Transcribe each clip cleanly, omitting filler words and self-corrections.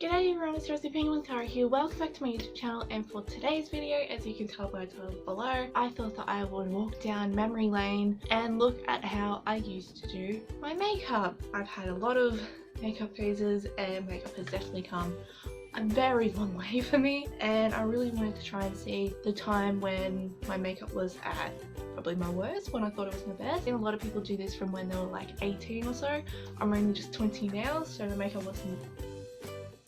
G'day everyone, it's Rosie Penguin Tara here. Welcome back to my YouTube channel, and for today's video, as you can tell by the title below, I thought that I would walk down memory lane and look at how I used to do my makeup. I've had a lot of makeup phases and makeup has definitely come a very long way for me, and I really wanted to try and see the time when my makeup was at probably my worst, when I thought it was my best. And a lot of people do this from when they were like 18 or so. I'm only just 20 now, so my makeup wasn't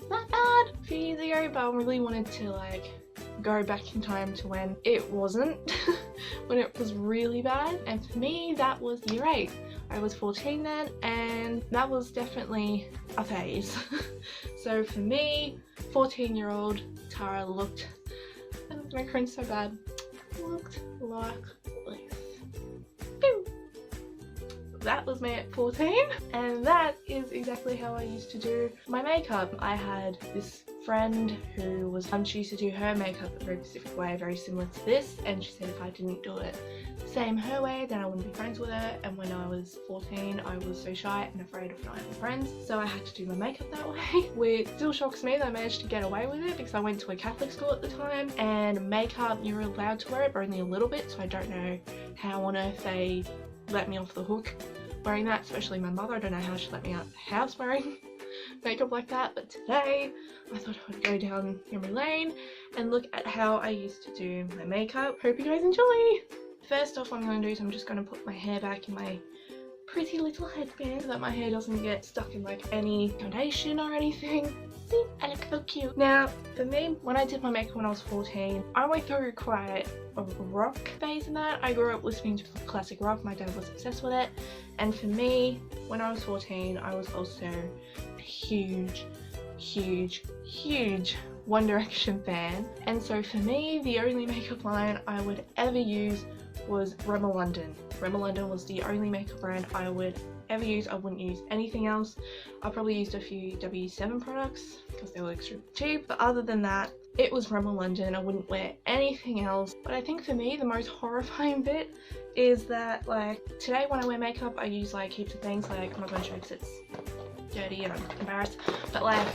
that bad a few years ago, but I really wanted to like go back in time to when it wasn't when it was really bad. And for me that was year 8. I was 14 then, and that was definitely a phase. So for me, 14-year-old Tara looked, I'm gonna cringe so bad, looked like this. Pew! That was me at 14, and that is exactly how I used to do my makeup. I had this friend who was, she used to do her makeup a very specific way, very similar to this, and she said if I didn't do it the same her way then I wouldn't be friends with her. And when I was 14 I was so shy and afraid of not having friends, so I had to do my makeup that way, which still shocks me that I managed to get away with it because I went to a Catholic school at the time, and makeup you're allowed to wear it but only a little bit, so I don't know how on earth they let me off the hook wearing that, especially my mother. I don't know how she let me out of the house wearing makeup like that. But today I thought I would go down memory lane and look at how I used to do my makeup. Hope you guys enjoy! First off, what I'm going to do is I'm just going to put my hair back in my pretty little headband so that my hair doesn't get stuck in like any foundation or anything. See, I look so cute. Now, for me, when I did my makeup when I was 14, I went through quite a rock phase in that. I grew up listening to classic rock, my dad was obsessed with it, and for me, when I was 14, I was also a huge One Direction fan, and so for me, the only makeup line I would ever use was Rimmel London. Rimmel London was the only makeup brand I would ever use. I wouldn't use anything else. I probably used a few W7 products because they were extremely cheap, but other than that it was Rimmel London. I wouldn't wear anything else. But I think for me the most horrifying bit is that like today when I wear makeup I use like heaps of things, like I'm not going to show because it's dirty and I'm embarrassed, but like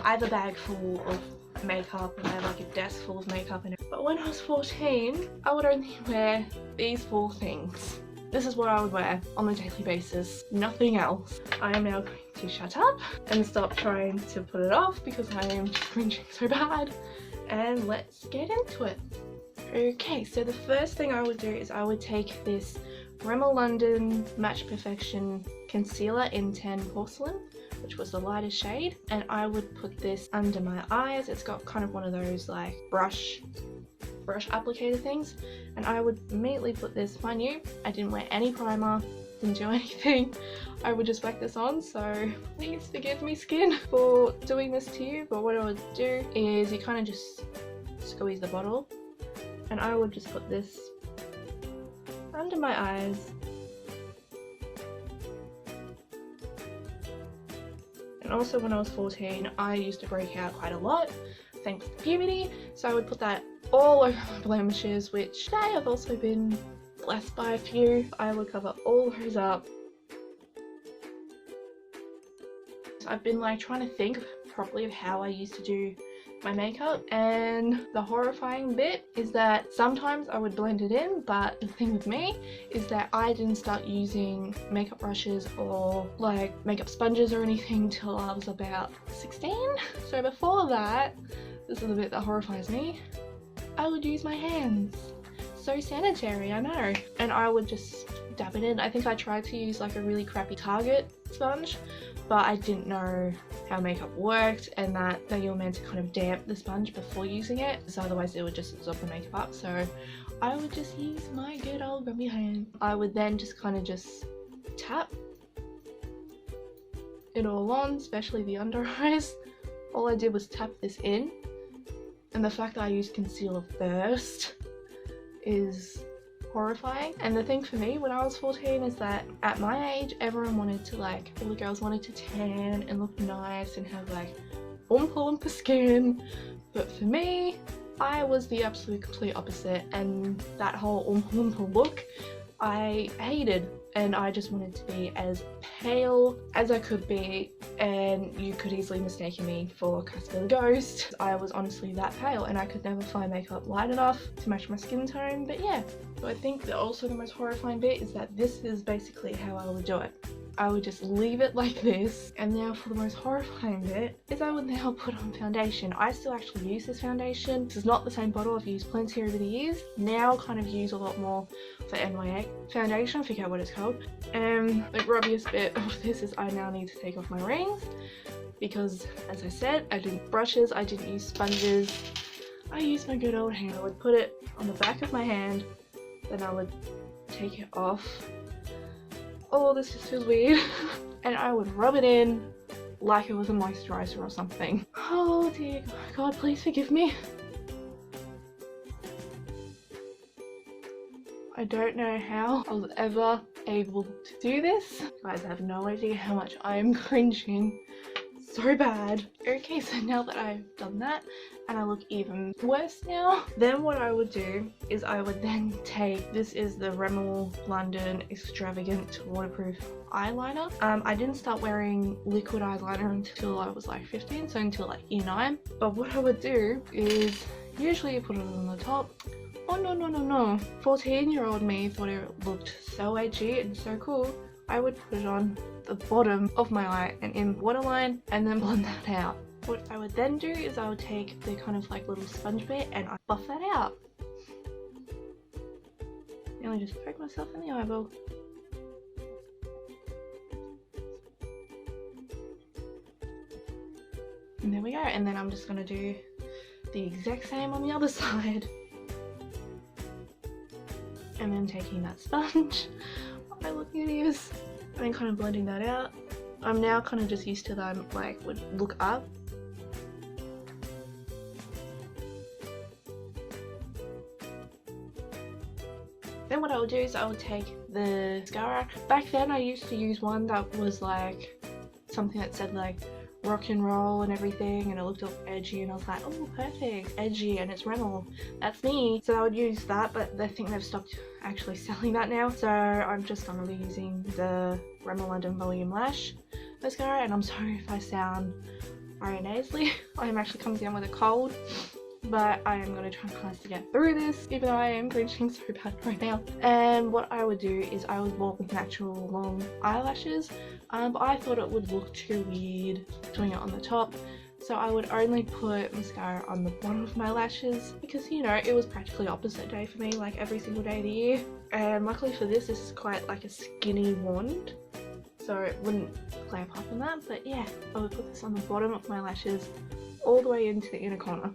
I have a bag full of makeup and I have like a desk full of makeup in it. But when I was 14 I would only wear these 4 things. This is what I would wear on a daily basis, nothing else. I am now going to shut up and stop trying to put it off because I am just cringing so bad, and let's get into it. Okay, so the first thing I would do is I would take this Rimmel London Match Perfection Concealer in 10 Porcelain, which was the lightest shade, and I would put this under my eyes. It's got kind of one of those like brush applicator things, and I would immediately put this. Mind you, I didn't wear any primer, didn't do anything. I would just whack this on, so please forgive me skin for doing this to you. But what I would do is you kind of just squeeze the bottle, and I would just put this under my eyes. And also when I was 14 I used to break out quite a lot thanks to puberty, so I would put that all over my blemishes, which today I've also been blessed by a few. I would cover all those up. So I've been like trying to think properly of how I used to do my makeup, and the horrifying bit is that sometimes I would blend it in, but the thing with me is that I didn't start using makeup brushes or like makeup sponges or anything till I was about 16. So before that, this is the bit that horrifies me, I would use my hands. So sanitary, I know. And I would just dab it in. I think I tried to use like a really crappy Target sponge, but I didn't know how makeup worked and that you're meant to kind of damp the sponge before using it, so otherwise it would just absorb the makeup up. So I would just use my good old grubby hand. I would then just kind of just tap it all on, especially the under eyes. All I did was tap this in, and the fact that I used concealer first is horrifying. And the thing for me when I was 14 is that at my age everyone wanted to like, all the girls wanted to tan and look nice and have like oompa skin, but for me I was the absolute complete opposite, and that whole oompa look I hated. and I just wanted to be as pale as I could be, and you could easily mistake me for Casper the Ghost. I was honestly that pale and I could never find makeup light enough to match my skin tone, but yeah. So I think that also the most horrifying bit is that this is basically how I would do it. I would just leave it like this, and now for the most horrifying bit is I would now put on foundation. I still actually use this foundation. This is not the same bottle, I've used plenty over the years. Now kind of use a lot more for NYA foundation, I forget what it's called. The grubbiest bit of this is I now need to take off my rings because, as I said, I didn't brushes, I didn't use sponges. I used my good old hand. I would put it on the back of my hand, then I would take it off. Oh, this just feels weird. And I would rub it in like it was a moisturizer or something. Oh dear God, please forgive me. I don't know how I was ever able to do this. Guys, I have no idea how much I am cringing so bad. Okay, so now that I've done that and I look even worse now, then what I would do is I would then take, this is the Rimmel London Extravagant Waterproof eyeliner. I didn't start wearing liquid eyeliner until I was like 15, so until like year 9. But what I would do is usually put it on the top. Oh no. 14-year-old me thought it looked so edgy and so cool. I would put it on the bottom of my eye and in waterline and then blend that out. What I would then do is I would take the kind of like little sponge bit and I buff that out. Now I just poke myself in the eyeball. And there we go. And then I'm just going to do the exact same on the other side. And then taking that sponge, I look hideous, and then kind of blending that out. I'm now kind of just used to that I'm like would look up. Then what I would do is I would take the mascara. Back then I used to use one that was like something that said like rock and roll and everything, and it looked all edgy, and I was like, oh perfect, edgy, and it's Rimmel, that's me. So I would use that, but I think they've stopped actually selling that now, so I'm just gonna be using the Rimmel London Volume Lash mascara. And I'm sorry if I sound very nasally. I am actually coming down with a cold, but I am going to try my best to get through this, even though I am cringing so bad right now. And what I would do is I would walk with natural long eyelashes, but I thought it would look too weird doing it on the top, so I would only put mascara on the bottom of my lashes because, you know, it was practically opposite day for me, like every single day of the year. And luckily for this is quite like a skinny wand, so it wouldn't clamp up on that. But yeah, I would put this on the bottom of my lashes all the way into the inner corner.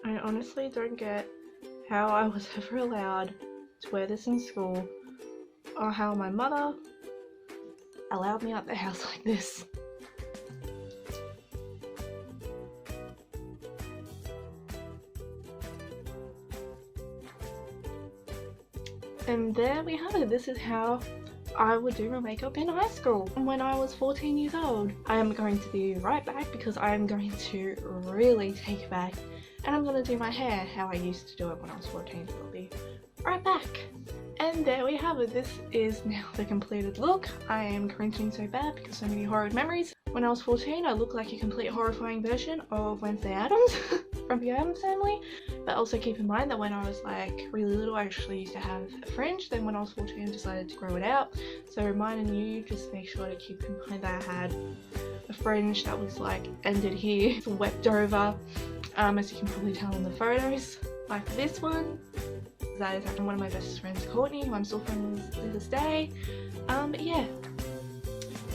I honestly don't get how I was ever allowed to wear this in school, or how my mother allowed me out the house like this. And there we have it. This is how I would do my makeup in high school when I was 14 years old. I am going to be right back because I am going to really take it back, and I'm going to do my hair how I used to do it when I was 14, so I'll be right back. And there we have it. This is now the completed look. I am cringing so bad because so many horrid memories. When I was 14, I looked like a complete horrifying version of Wednesday Addams from the Addams Family. But also keep in mind that when I was like really little, I actually used to have a fringe. Then when I was 14, I decided to grow it out. So reminding you, just make sure to keep in mind that I had a fringe that was like ended here, swept over, as you can probably tell in the photos. Like this one. That is actually one of my best friends, Courtney, who I'm still friends with to this day. But yeah,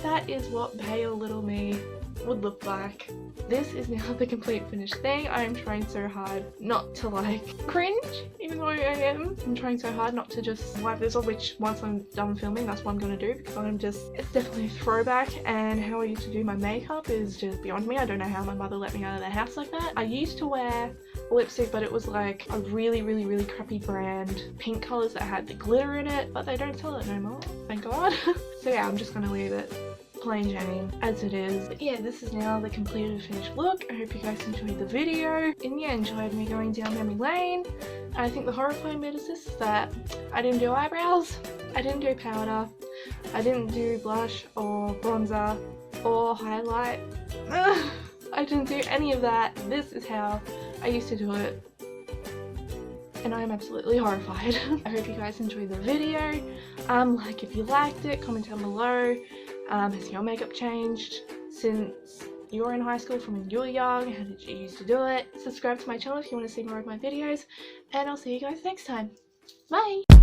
that is what pale little me would look like. This is now the complete finished thing. I am trying so hard not to like cringe, even though I am. I'm trying so hard not to just wipe this off, which once I'm done filming, that's what I'm gonna do, because it's definitely a throwback, and how I used to do my makeup is just beyond me. I don't know how my mother let me out of the house like that. I used to wear lipstick, but it was like a really crappy brand, pink colours that had the glitter in it, but they don't sell it no more, thank God. So yeah, I'm just gonna leave it plain Jane as it is. But yeah, this is now the completed finished look. I hope you guys enjoyed the video and yeah, enjoyed me going down memory lane. And I think the horrifying bit is this, that I didn't do eyebrows, I didn't do powder, I didn't do blush or bronzer or highlight. I didn't do any of that. This is how I used to do it. And I am absolutely horrified. I hope you guys enjoyed the video. Like if you liked it, comment down below. Has your makeup changed since you were in high school from when you were young? How did you used to do it? Subscribe to my channel if you want to see more of my videos. And I'll see you guys next time. Bye!